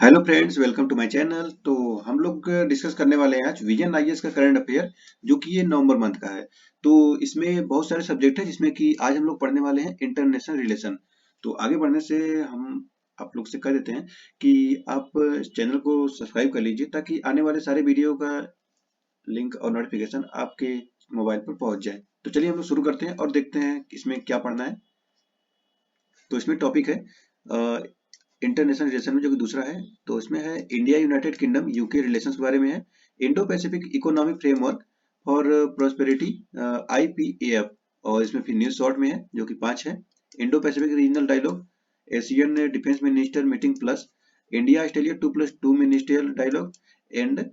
Hello friends, welcome to my channel. तो हम लोग डिस्कस करने वाले हैं आज विजन आईएएस का करंट अफेयर, जो कि ये नवंबर मंथ का है। तो इसमें बहुत सारे सब्जेक्ट हैं, जिसमें कि आज हम लोग पढ़ने वाले हैं इंटरनेशनल रिलेशन। तो आगे बढ़ने से हम आप लोग से कह देते हैं कि आप इस चैनल को सब्सक्राइब कर लीजिए, ताकि आने वाले सारे वीडियो का लिंक और नोटिफिकेशन आपके मोबाइल पर पहुंच जाए। तो चलिए हम लोग शुरू करते हैं और देखते हैं कि इसमें क्या पढ़ना है। तो इसमें टॉपिक है इंटरनेशनल रिलेशन में, जो कि दूसरा है। तो इसमें है India United kingdom UK relations के बारे में है। Indo Pacific economic framework for prosperity IPAF। और इसमें फिर न्यूज शॉर्ट में है, जो कि 5 है। Indo Pacific regional dialogue, ASEAN defence minister meeting plus, India Australia 2+2 ministerial dialogue, and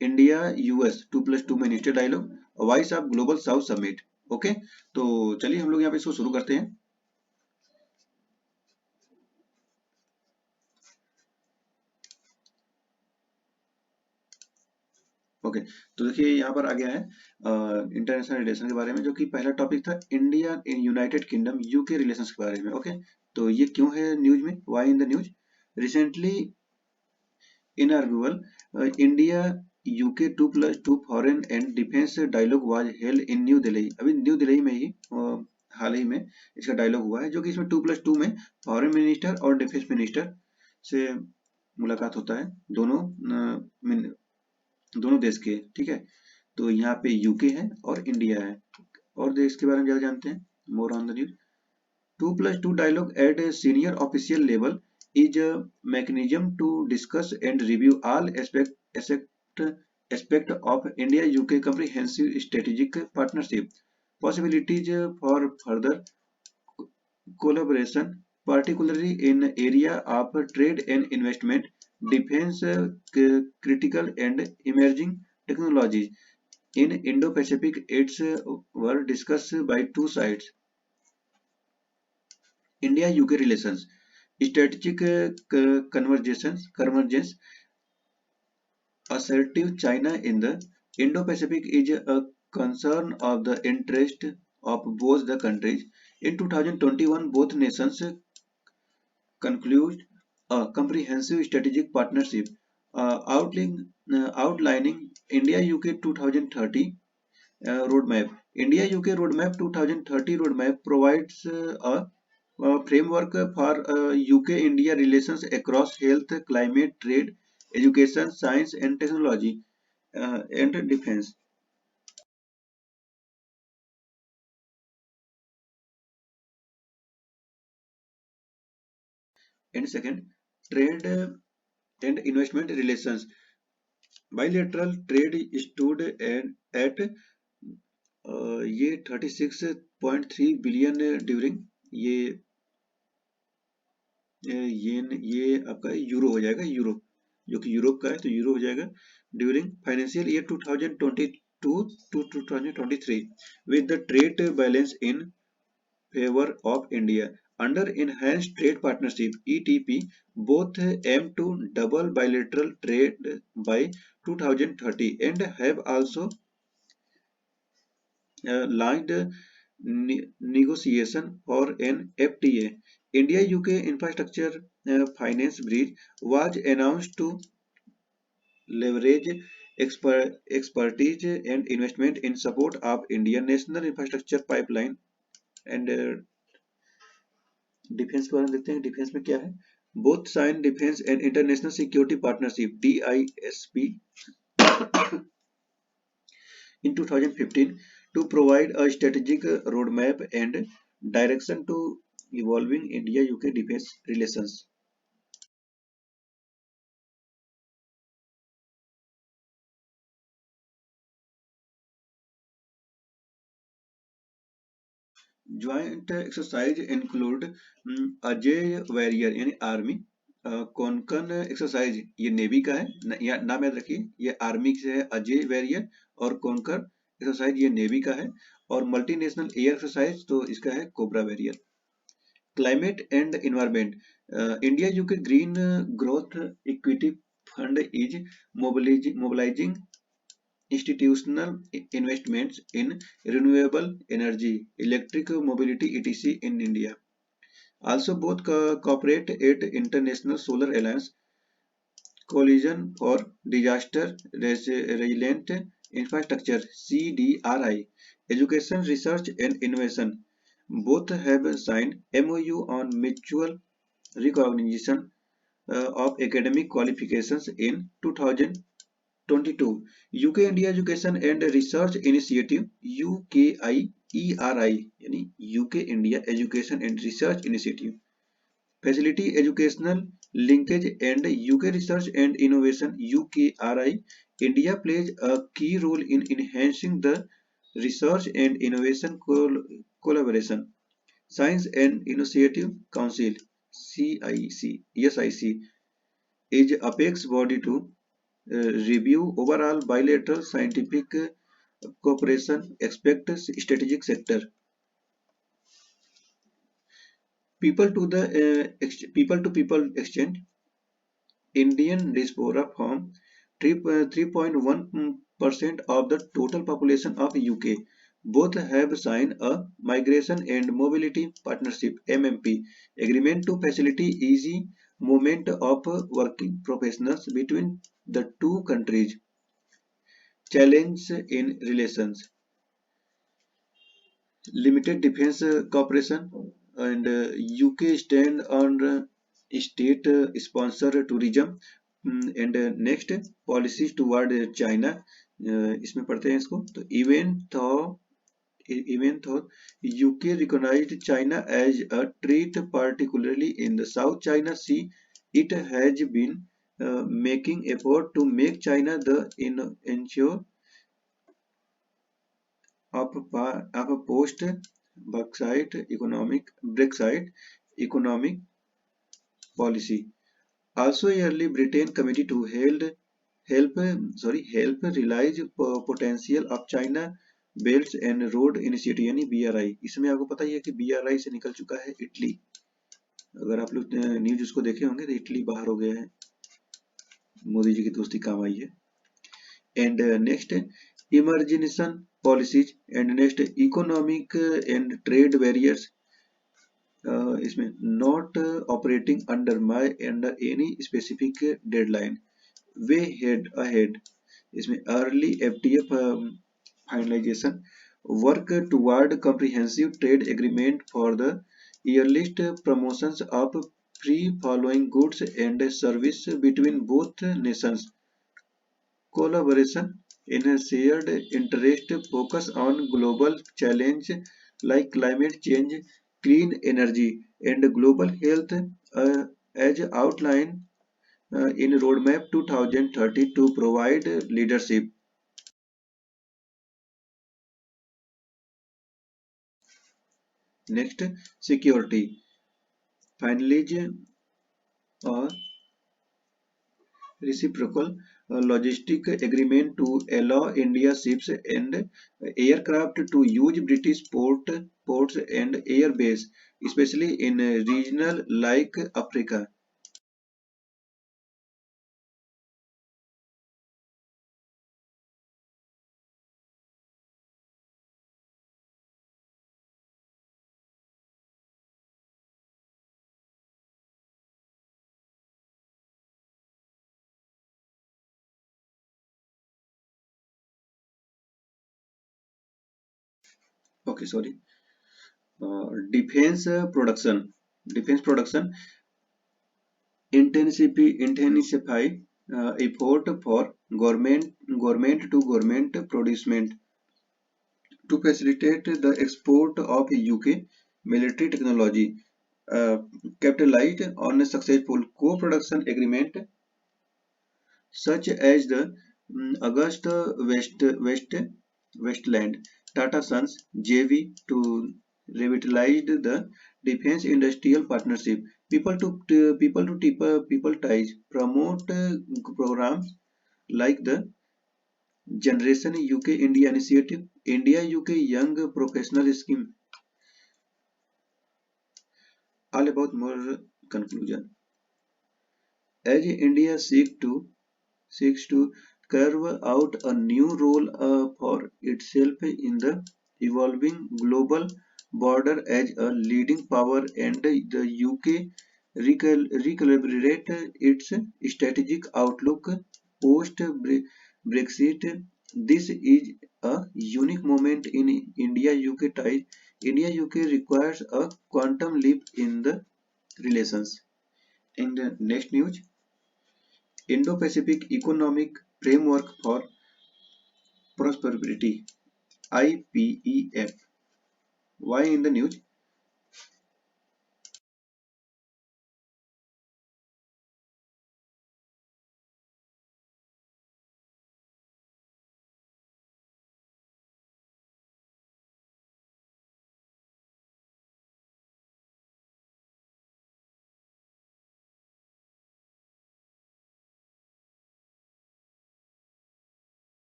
India US 2+2 ministerial dialogue, Voice of Global South Summit. Okay, तो चलिए हम लोग यहाँ पे इसको शुरू करते हैं। ओके, तो देखिए यहाँ पर आ गया है इंटरनेशनल रिलेशन के बारे में, जो कि पहला टॉपिक था India in United kingdom UK relations के बारे में। ओके, तो ये क्यों है न्यूज में, why in the news? Recently inaugural India UK 2+2 foreign and defence dialogue was held in new Delhi. अभी न्यू दिल्ली में ही हाल ही में इसका डायलॉग हुआ है, जो कि इसमें 2+2 में फॉरेन मिनिस्टर और डिफेंस मिनिस्टर से मुलाकात होता है, दोनों देश के। ठीक है, तो यहाँ पे यूके है और इंडिया है। और देश के बारे में ज्यादा जानते हैं, more on the news. 2+2 dialogue at a senior official level is a mechanism to discuss and review all aspect of India-UK comprehensive strategic partnership, possibilities for further collaboration, particularly in area of trade and investment, defense, critical and emerging technologies. In Indo-Pacific, its were discussed by two sides. India-UK relations, strategic convergence, assertive China in the Indo-Pacific is a concern of the interest of both the countries. In 2021, both nations concluded a comprehensive strategic partnership outlining India-UK 2030 roadmap. India-UK roadmap 2030 roadmap provides a framework for UK-India relations across health, climate, trade, education, science and technology, and defense. And second, trade and investment relations. Bilateral trade stood at ये 36.3 billion during ये आपका euro हो जाएगा, euro, जो कि Europe का है, तो यूरो हो जाएगा। During financial year 2022 to 2023 with the trade balance in favor of India. Under Enhanced Trade Partnership (ETP), both aim to double bilateral trade by 2030 and have also launched negotiation for an FTA. India-UK Infrastructure Finance Bridge was announced to leverage expertise and investment in support of Indian National Infrastructure Pipeline and defence के बारे में देखते हैं। Defence में क्या है? Both sign defence and international security partnership DISP in 2015 to provide a strategic roadmap and direction to evolving India-UK defense relations. Joint exercise include Ajay warrior यानी army, Konkan exercise ये नेवी का है, या नाम याद रखिए, ये आर्मी से है अजय वॉरियर, और कोंकण एक्सरसाइज ये नेवी का है। और मल्टीनेशनल एयर एक्सरसाइज तो इसका है cobra warrior. Climate and environment, India UK green growth equity fund is mobilizing institutional investments in renewable energy, electric mobility etc. in India. Also, both cooperate at International Solar Alliance Coalition for Disaster Resilient Infrastructure (CDRI), Education, Research and Innovation. Both have signed MOU on mutual recognition of academic qualifications in 2022. UK India Education and Research Initiative UKIERI यानी UK India Education and Research Initiative Facility Educational Linkage and UK Research and Innovation UKRI. India plays a key role in enhancing the research and innovation collaboration. Science and Initiative Council SIC is apex body to review overall bilateral scientific cooperation, expect strategic sector. People to people exchange. Indian diaspora form 3.1% of the total population of UK. Both have signed a Migration and Mobility Partnership (MMP) agreement to facilitate easy movement of working professionals between the two countries. Challenge in relations. Limited defense cooperation and UK stand on state sponsor tourism and next policies toward China. इसमें पढ़ते हैं इसको तो even though UK recognized China as a threat particularly in the South China Sea, it has been making effort to make China the ensure of a post Brexit economic policy. Also, yearly Britain committee to help realize potential of China Belts and Road Initiative यानी BRI. इसमें आपको पता ही है कि BRI से निकल चुका है इटली. अगर आप लोग न्यूज उसको देखे होंगे तो इटली बाहर हो गया है. मोदी जी की दोस्ती काम आई है. And next emergency policies and next economic and trade barriers. इसमें not operating under any specific deadline. Way ahead. इसमें early FTA finalization. Work toward comprehensive trade agreement for the earliest promotions of free flowing goods and service between both nations. Collaboration in a shared interest focus on global challenges like climate change, clean energy, and global health as outlined in Roadmap 2030 to provide leadership. Next, security. Finally, a reciprocal logistic agreement to allow India ships and aircraft to use British ports and air base, especially in regional like Africa. Okay, sorry. Defense production. Defense production intensify effort for government to government producement to facilitate the export of UK military technology. Uh, Capitalized on a successful co-production agreement such as the Augusta Westland Tata Sons JV to revitalize the defense industrial partnership. People ties promote programs like the Generation UK India Initiative, India UK Young Professional Scheme. All about more conclusion. As India seeks to carve out a new role for itself in the evolving global border as a leading power, and the UK recalibrate its strategic outlook post-Brexit. This is a unique moment in India-UK ties. India-UK requires a quantum leap in the relations. In the next news, Indo-Pacific Economic Framework for Prosperity (IPEF). Why in the news?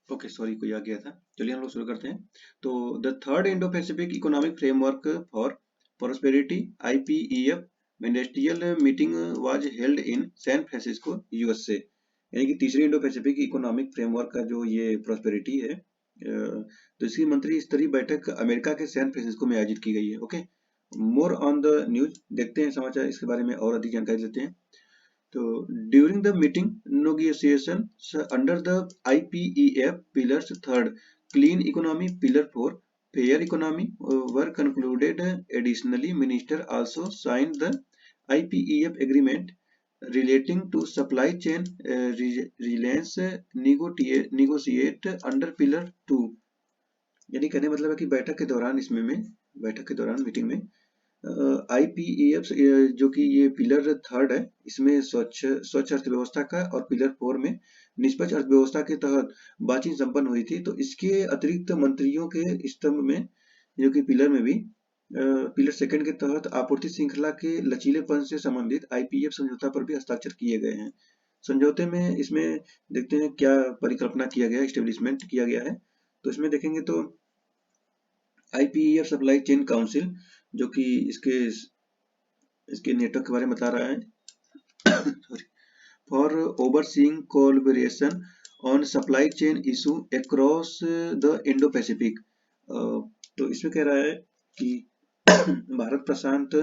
Okay sorry, कोई आ गया था। चलिए हम लोग शुरू करते हैं। तो the third Indo Pacific economic framework for prosperity (IPEF) ministerial meeting was held in San Francisco, USA. यानी कि तीसरी इंडो पैसिफिक इकोनॉमिक फ्रेमवर्क का जो ये प्रोस्पेरिटी है, तो इसकी मंत्री स्तरीय बैठक अमेरिका के सैन फ्रांसिस्को में आयोजित की गई है। Okay, more on the news, देखते हैं समाचार, इसके बारे में और अधिक जानकारी लेते हैं। So, during the meeting negotiations under the IPEF pillars, third clean economy, pillar four fair economy were concluded. Additionally, minister also signed the IPEF agreement relating to supply chain reliance negotiate under pillar two। यानी कहने मतलब है कि बैठक के दौरान बैठक के दौरान मीटिंग में IPEF जो कि ये पिलर थर्ड है, इसमें स्वच्छ अर्थव्यवस्था का, और पिलर फोर में निष्पक्ष अर्थव्यवस्था के तहत बातचीत संपन्न हुई थी। तो इसके अतिरिक्त मंत्रियों के स्तंभ में, जो कि पिलर में भी पिलर सेकंड के तहत आपूर्ति श्रृंखला के लचीलेपन से संबंधित IPEF समझौता पर भी हस्ताक्षर किए गए हैं। समझौते में इसमें देखते हैं क्या परिकल्पना किया गया, स्टेब्लिशमेंट किया गया है। तो इसमें देखेंगे तो IPEF सप्लाई चेन काउंसिल, जो कि इसके नेटवर्क के बारे में बता रहा है for overseeing collaboration on supply chain issue across the Indo Pacific. तो इसमें कह रहा है कि भारत प्रशांत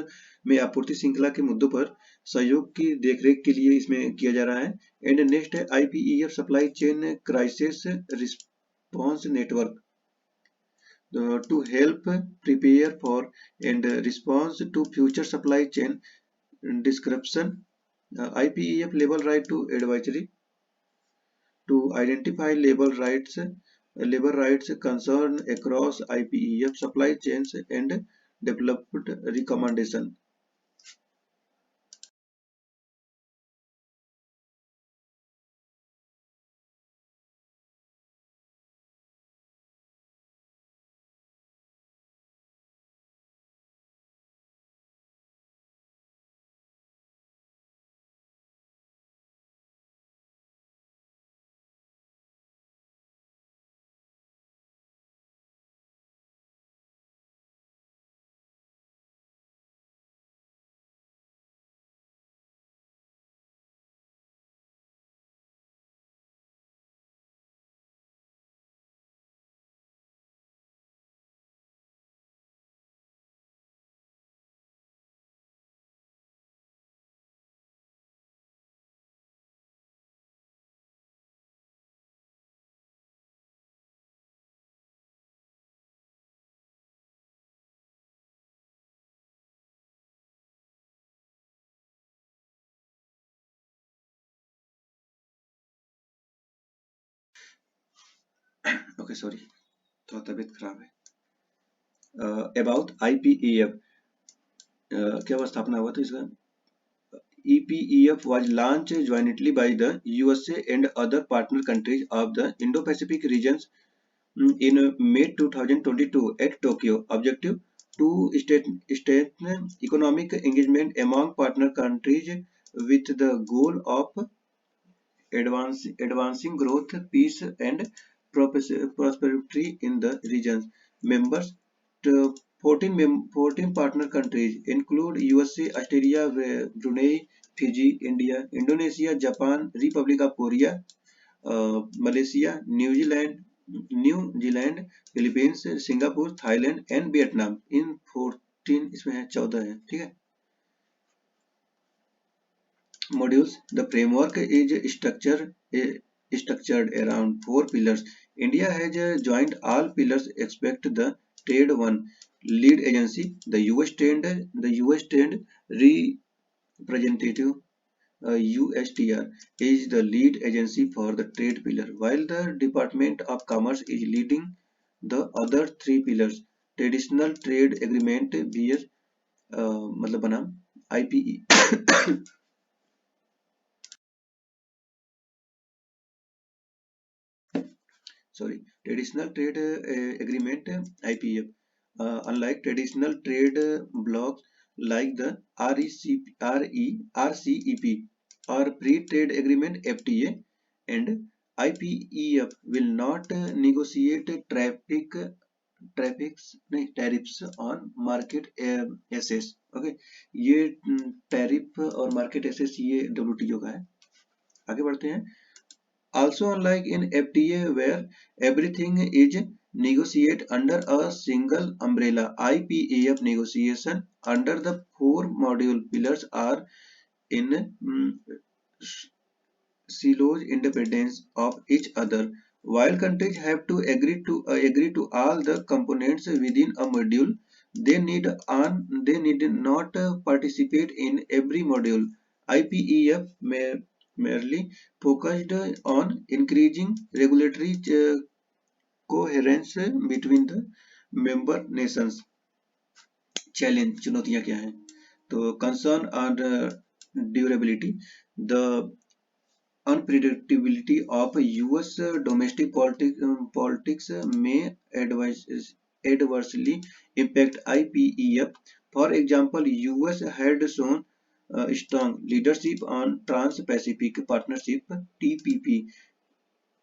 में आपूर्ति श्रृंखला के मुद्दों पर सहयोग की देखरेख के लिए इसमें किया जा रहा है। एंड नेक्स्ट है IPEF supply chain crisis response network to help prepare for and respond to future supply chain disruption. IPEF labor right to advisory to identify labor rights concern across IPEF supply chains and developed recommendation. Okay, sorry, थोड़ा तबीयत खराब है। About IPEF, क्या स्थापना हुआ था इसका? EPEF was launched jointly by the USA and other partner countries of the Indo-Pacific regions in May 2022 at Tokyo. Objective to strengthen economic engagement among partner countries with the goal of advancing growth, peace, and prosperity in the regions. members. To 14 partner countries include USA, Australia, Brunei, Fiji, India, Indonesia, Japan, Republic of Korea, Malaysia, New Zealand, Philippines, Singapore, Thailand and Vietnam. इन 14 इसमें है, 14 है, ठीक है। Modules. The framework is structured around 4 pillars. India has joined all pillars except the Trade One lead agency. The US Trade Representative USTR is the lead agency for the trade pillar, while the Department of Commerce is leading the other 3 pillars. Traditional Trade Agreement via मतलब बनाम IPE sorry, traditional trade agreement IPF. Unlike traditional trade blocks like the RCEP or free trade agreement FTA, and IPEF will not negotiate traffics नहीं tariffs on market access. Okay, ये tariff और market assess ये WTO का है। आगे बढ़ते हैं। Also, unlike in FTA where everything is negotiated under a single umbrella, IPAF negotiation under the 4 module pillars are in silos independence of each other. While countries have to agree to all the components within a module, they need not participate in every module. IPEF merely focused on increasing regulatory coherence between the member nations. Challenge चुनौतियां क्या हैं? तो concern और durability, the unpredictability of US domestic politics may adversely impact IPEF. For example, US had shown strong leadership on Trans-Pacific Partnership (TPP)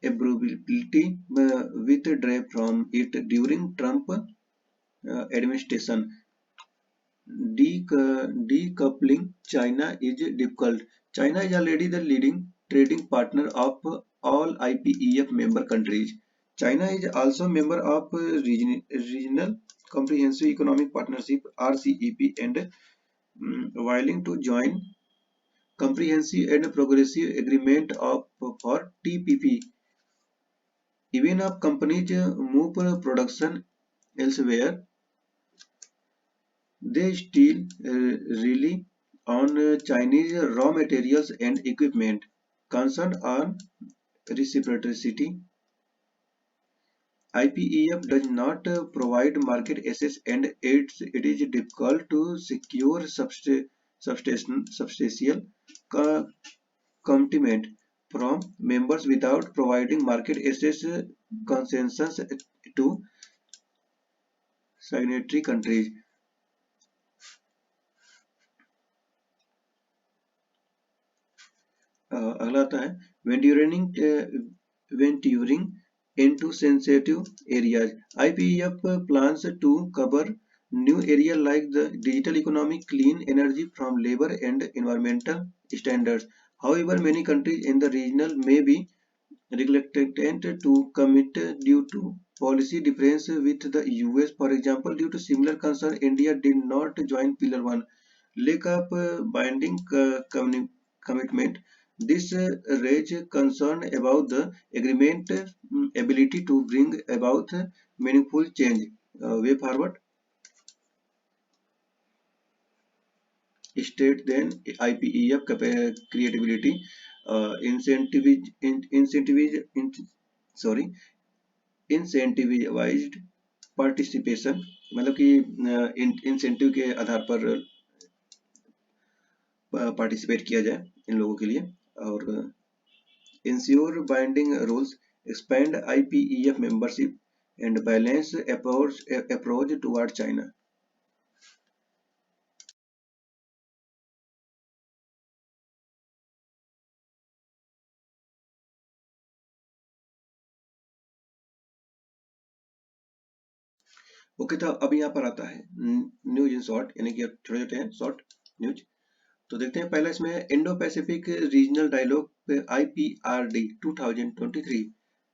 ability withdrew from it during Trump administration. Decoupling China is difficult. China is already the leading trading partner of all IPEF member countries. China is also member of Regional Comprehensive Economic Partnership (RCEP) and willing to join Comprehensive and Progressive Agreement for TPP. Even if companies move production elsewhere, they still rely on Chinese raw materials and equipment. Concerned on reciprocity, IPEF does not provide market access and it is difficult to secure substantial commitment from members without providing market access concessions to signatory countries. अगला आता है venturing into sensitive areas. IPEF plans to cover new areas like the digital economy, clean energy from labor and environmental standards. However, many countries in the region may be reluctant to commit due to policy difference with the US. For example, due to similar concern, India did not join Pillar 1. Lack of binding commitment. This raised concern about the agreement ability to bring about meaningful change. Way forward. State then IPEF creativity, incentivized participation, मतलब कि incentive के आधार पर participate किया जाए इन लोगों के लिए। और ensure binding rules, expand IPEF membership and balance approach toward China. Okay, तो अब यहाँ पर आता है न्यूज इन शॉर्ट, यानी कि छोटे छोटे हैं शॉर्ट न्यूज। तो देखते हैं पहला इसमें Indo Pacific regional dialogue IPRD 2023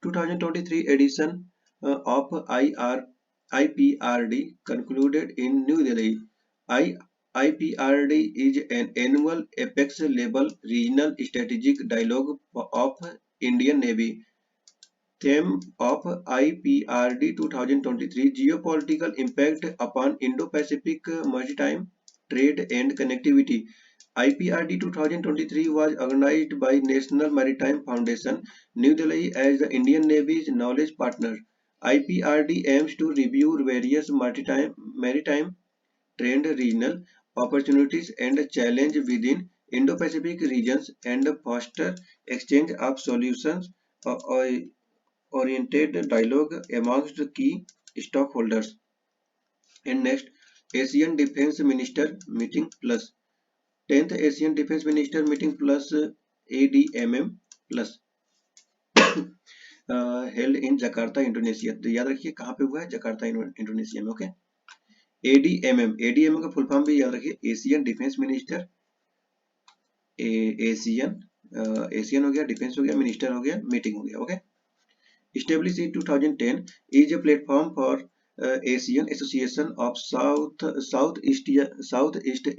2023 edition of IPRD concluded in New Delhi. IPRD is an annual apex level regional strategic dialogue of Indian Navy. Theme of IPRD 2023: Geopolitical Impact upon Indo-Pacific Maritime Trade and Connectivity. IPRD 2023 was organized by National Maritime Foundation, New Delhi, as the Indian Navy's knowledge partner. IPRD aims to review various maritime trend, regional opportunities and challenges within Indo-Pacific regions and foster exchange of solutions oriented dialogue amongst key stakeholders. And next, Asian Defence Minister Meeting Plus 10th Asian Defence Minister Meeting Plus ADMM Plus held in Jakarta, Indonesia. तो याद रखिए कहाँ पे हुआ है, Jakarta Indonesia में। Okay, ADMM का full form भी याद रखिए, एशियन डिफेंस मिनिस्टर, एशियन हो गया, डिफेंस हो गया, मिनिस्टर हो गया, मीटिंग हो गया। Okay, established in 2010, is a platform for Asian Association of Southeast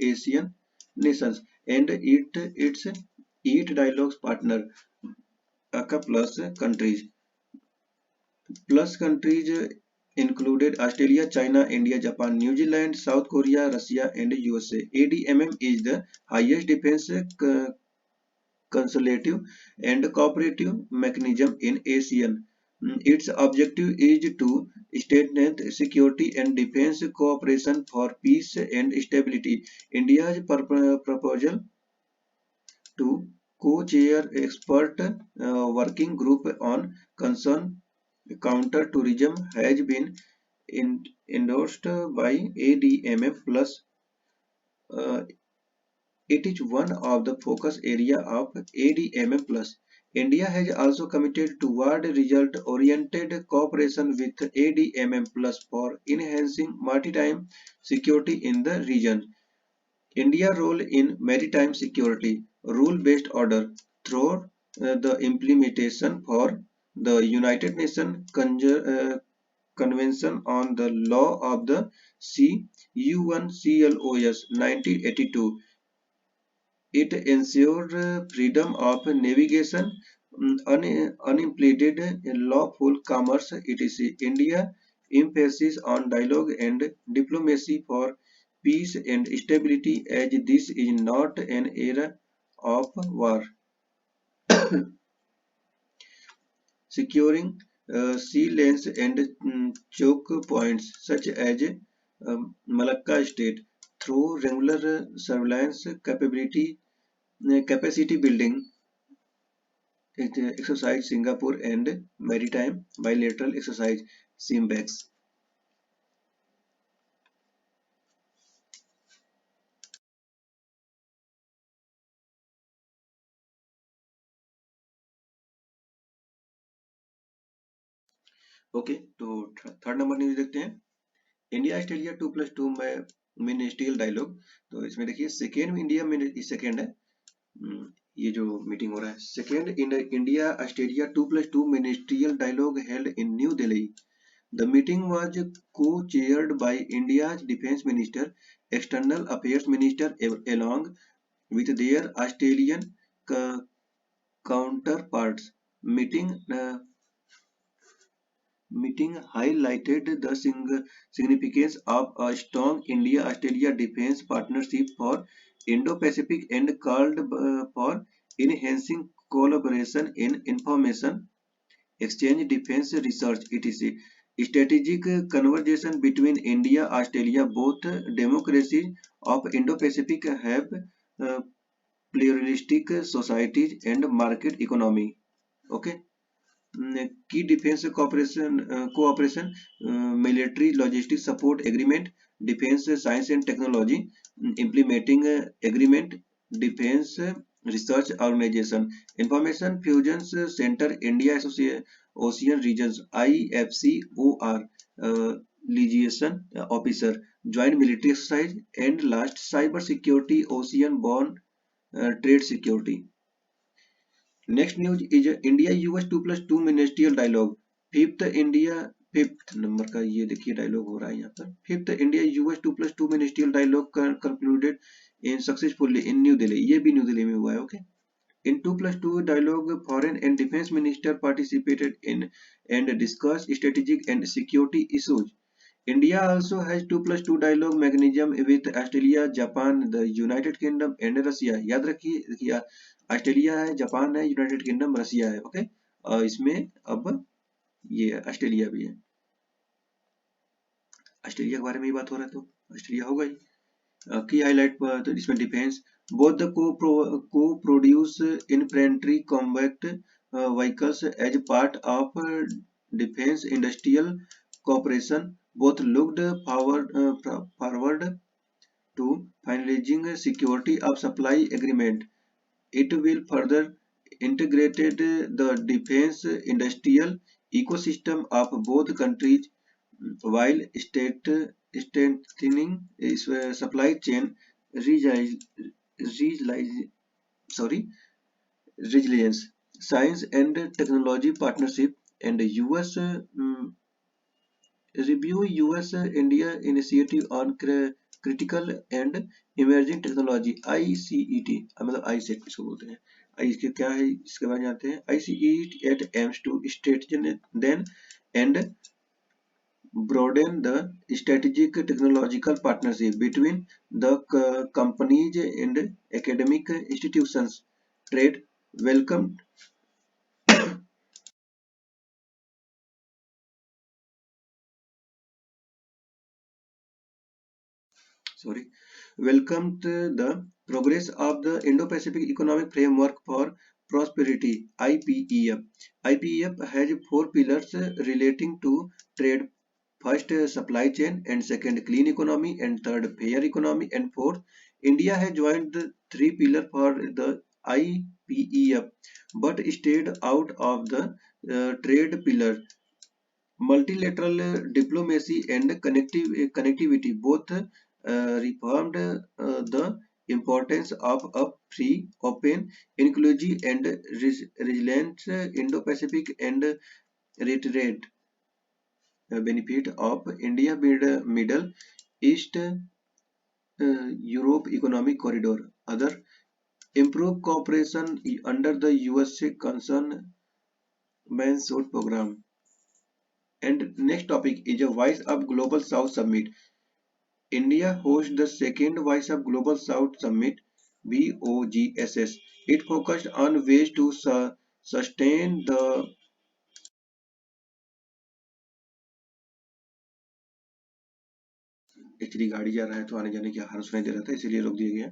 Asian nations and its dialogues partner ACA countries. Plus countries included Australia, China, India, Japan, New Zealand, South Korea, Russia, and USA. ADMM is the highest defense consultative and cooperative mechanism in ASEAN. Its objective is to strengthen security and defense cooperation for peace and stability. India's proposal to co-chair expert working group on concern counter-tourism has been endorsed by ADMM Plus. It is one of the focus area of ADMM Plus. India has also committed toward result-oriented cooperation with ADMM Plus for enhancing maritime security in the region. India's role in maritime security: rule-based order through the implementation for the United Nations Convention on the Law of the Sea UNCLOS 1982. It ensured freedom of navigation, unimpeded lawful commerce, etc. India emphasis on dialogue and diplomacy for peace and stability, as this is not an era of war. Securing sea lanes and choke points such as Malacca State through regular surveillance capacity building exercise. Singapore and maritime bilateral exercise SIMBEX. Okay, तो third number news देखते हैं, India Australia 2+2 में ministerial dialogue. तो इसमें देखिए second India में second है, ये जो मीटिंग हो रहा है, second India Australia 2+2 ministerial dialogue held in new Delhi. The meeting was co-chaired by India's Defence Minister, External Affairs Minister, along with their Australian counterparts. Meeting highlighted the significance of a strong India-Australia defence partnership for Indo-Pacific and called for enhancing collaboration in information exchange, defense research, etc. Strategic conversation between India and Australia, both democracies of Indo-Pacific, have pluralistic societies and market economy. Okay. Key defense cooperation, military logistics support agreement, defense science and technology, implementing agreement, defense research organization, information fusions center, India Ocean regions, IFCOR, liaison officer, joint military exercise, and last cyber security, ocean borne trade security. Next news is India US 2+2 ministerial dialogue. Fifth number का ये देखिए dialogue हो रहा है यहाँ पर। Fifth India US 2+2 ministerial dialogue concluded in successfully in new Delhi. ये भी न्यू दिल्ली में हुआ है। Okay. In 2+2 dialogue, foreign and defense minister participated in and discussed strategic and security issues. India also has 2+2 dialogue mechanism with Australia, Japan, the United Kingdom and Russia. याद रखिए, देखिए Australia है, Japan है, United kingdom, रसिया है। Okay. और इसमें अब ये ऑस्ट्रेलिया भी है। ऑस्ट्रेलिया के बारे में ही बात हो रहा है तो ऑस्ट्रेलिया होगा ही। की हाईलाइट पर तो इसमें defence both the co-produce infantry combat vehicles as part of defense industrial cooperation. Both looked forward to finalizing a security of supply agreement. It will further integrated the defense industrial ecosystem of both countries while strengthening supply chain resili- sorry, resilience, science and technology partnership, and US review US India initiative on critical and emerging technology ICET, मतलब ICET किसको बोलते हैं, आई इसके क्या है इसके बारे में जानते हैं। ICET aims to strengthen then and broaden the strategic technological partnership between the companies and academic institutions. Trade welcomed sorry welcomed the progress of the Indo-Pacific Economic Framework for Prosperity IPEF. IPEF has four pillars relating to trade. First, supply chain, and second, clean economy, and third, fair economy, and fourth, India has joined the three pillars for the IPEF but stayed out of the trade pillar. Multilateral diplomacy and connectivity both reaffirmed the importance of a free, open, inclusive, and resilient Indo-Pacific and reiterate benefit of India Middle East Europe Economic Corridor. Other improve cooperation under the USA Concern Mansfield Program. And next topic is a Voice of Global South Summit. India hosts the second Voice of Global South Summit VOGSS. It focused on ways to sustain the actually गाड़ी जा रहा है तो आने जाने की आवाज सुनाई दे रहा था इसीलिए रोक दिया गया।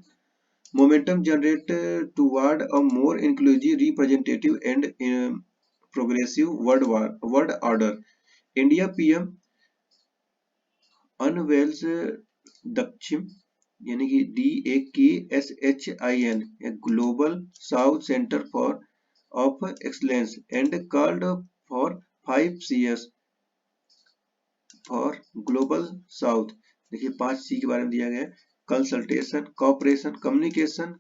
Momentum generate toward a more inclusive, representative, and progressive world order. India PM unveils Dakshim यानी कि DAKSHIN, a global South Center for of Excellence, and called for 5 Cs for Global South. देखिए 5 C के बारे में दिया गया है। Consultation, cooperation, communication,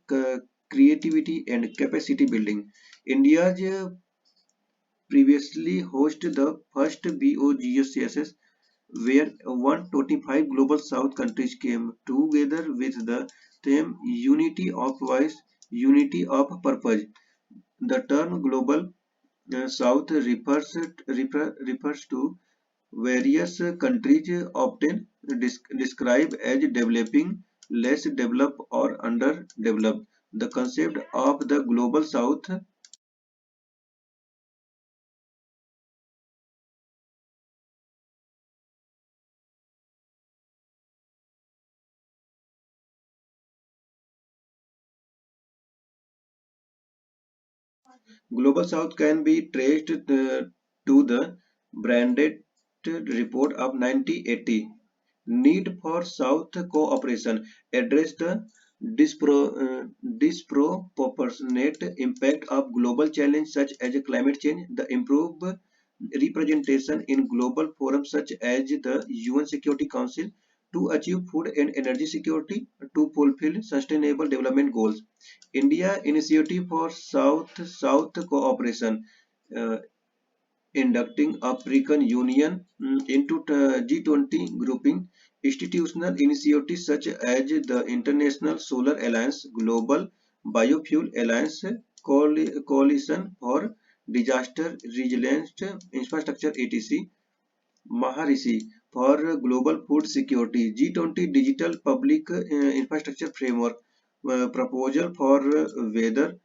creativity and capacity building. India's previously hosted the first BOGSSS where 125 global south countries came together with the theme unity of voice, unity of purpose. The term global south refers to various countries often described as developing, less developed or underdeveloped. The concept of the Global South can be traced to the Branded Report of 1980. Need for South cooperation address the disproportionate impact of global challenges such as climate change, the improved representation in global forums such as the UN Security Council to achieve food and energy security to fulfill sustainable development goals. India Initiative for South-South Cooperation, uh, inducting African Union into G20 grouping, institutional initiatives such as the International Solar Alliance, Global Biofuel Alliance, Coalition for Disaster Resilient Infrastructure (ATC), Maharishi for Global Food Security, G20 Digital Public Infrastructure Framework, proposal for weather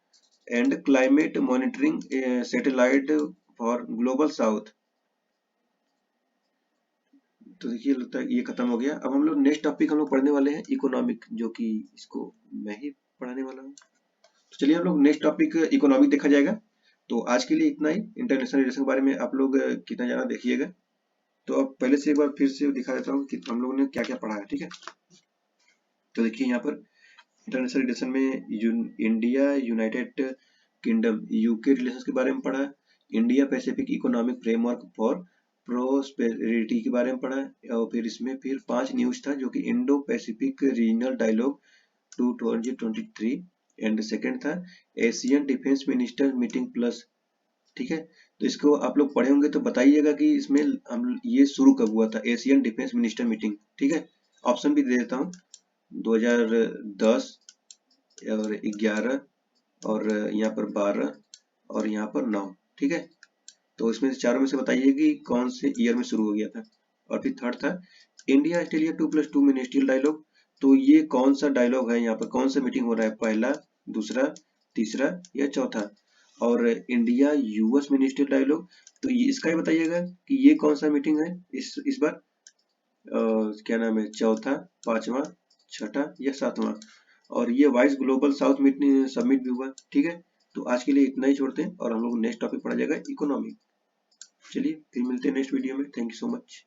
and climate monitoring satellite for Global South। तो देखिए लगता है ये खत्म हो गया। अब हम लोग नेक्स्ट टॉपिक हम लोग पढ़ने वाले हैं इकोनॉमिक, जो कि इसको मैं ही पढ़ाने वाला हूँ। तो चलिए हम लोग नेक्स्ट टॉपिक इकोनॉमिक देखा जाएगा। तो आज के लिए इतना ही। इंटरनेशनल रिलेशन के बारे में आप लोग कितना जाना देखिएगा। तो अब पहले से एक बार फिर से दिखा देता हूँ कि हम लोगों ने क्या क्या पढ़ा है, ठीक है। तो देखिए यहाँ पर इंटरनेशनल रिलेशन में India United kingdom UK relation के बारे में पढ़ा है, India Pacific economic framework for prosperity के बारे में पढ़ा है, और फिर इसमें फिर 5 न्यूज था जो कि Indo Pacific regional dialogue 2023, and second था Asian defence minister meeting plus, ठीक है। तो इसको आप लोग पढ़े होंगे तो बताइएगा कि इसमें हम ये शुरू कब हुआ था, एशियन डिफेंस मिनिस्टर मीटिंग, ठीक है। ऑप्शन भी दे देता हूँ, 2010 और 11 और यहाँ पर 12 और यहाँ पर 9, ठीक है। तो इसमें से चारों में से बताइए कि कौन से ईयर में शुरू हो गया था। और फिर थर्ड था इंडिया ऑस्ट्रेलिया 2+2 मिनिस्ट्रियल डायलॉग। तो ये कौन सा डायलॉग है, यहाँ पर कौन सा मीटिंग हो रहा है, पहला, दूसरा, तीसरा या चौथा। और इंडिया यूएस मिनिस्ट्रियल डायलॉग, तो ये इसका ही बताइएगा कि ये कौन सा मीटिंग है इस बार, क्या नाम है, चौथा, पांचवा, छठा या सातवां। और ये vice global south meeting summit भी हुआ, ठीक है। तो आज के लिए इतना ही छोड़ते हैं और हम लोग नेक्स्ट टॉपिक पढ़ा जाएगा इकोनॉमी। चलिए फिर मिलते हैं नेक्स्ट वीडियो में। Thank you so much.